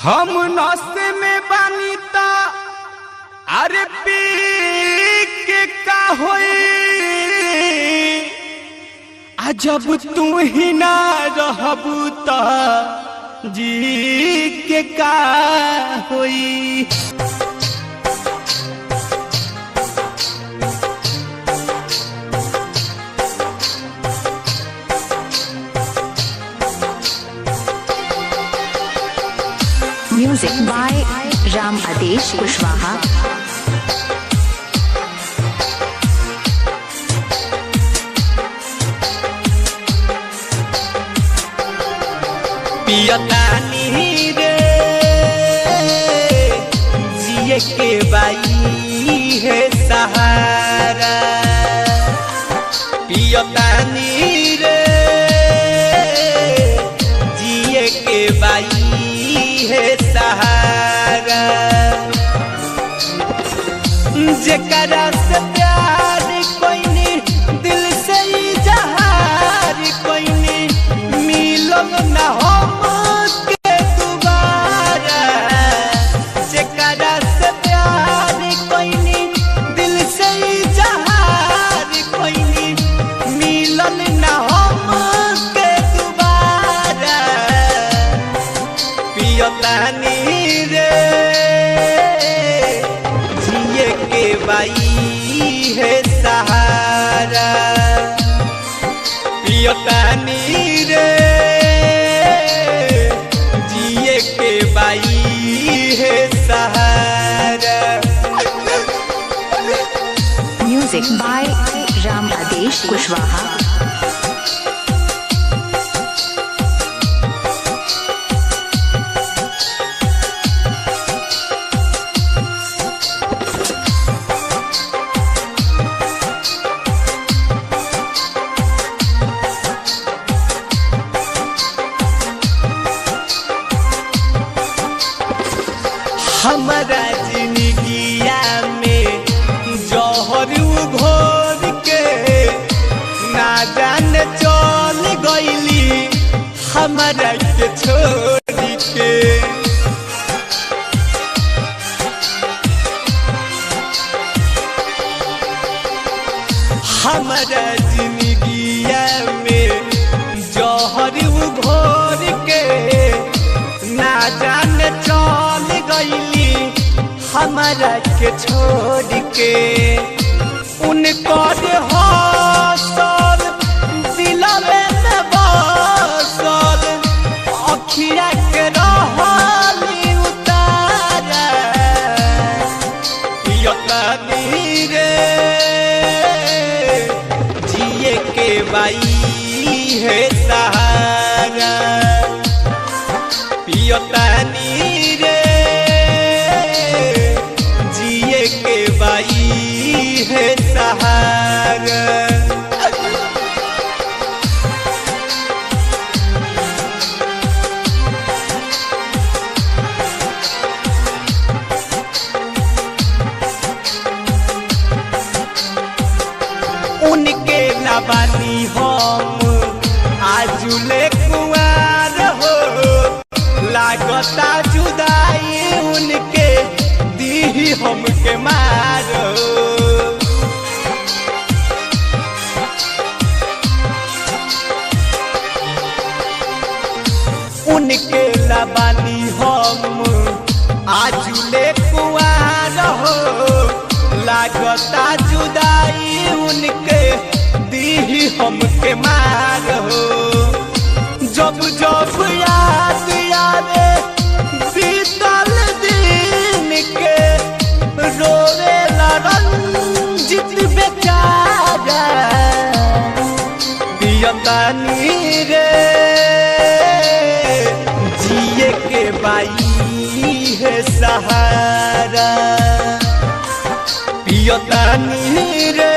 हम नशे में बानी ता अरे पी के का होई जब तू ही ना रहबू ता जी के का होई। Music by Ram Adesh Kushwaha। पियतानी रे जिए के बाई है सहारा, पियतानी रे जिए के बाई है सहारा। जेकरा से प्यार कोई नहीं दिल से ही जहार कोई नहीं मिलो ना हम के दोबारा। जेकरा से प्यार कोई नहीं दिल से ही जहार कोई नहीं मिलन ना हम के दोबारा। पियतानी रे जिए के बाई है सहारा, पियतानी रे जिए के बाई है सहारा। Music by Ram Adesh Kushwaha। हमारा जिंदगिया में जौहर घोर के ना जाने चल गईली हमारा के छोड़ के। हमारा जिंदगिया में जौहर घोर के ना जाने चल गईली हमारा के छोड़ के। उनको हौसल दिलवे में बसल अखिया के रहली उतारा। पियतानी रे जिए के बाई है सहारा, पियतानी रे जिए के बाई है सहारा। उनके लबानी हम आजुले कुआर हो, लागता जुदाई उनके दी हमके मारो। उनके लबानी हम आजुले कुआर हो, लागता जुदाई उनके दी हमके मारो। जब जब याद आवे बीतल दिन के रोवे रंजित बेचारा। पियतानी रे जिए के बाई है सहारा, पियतानी रे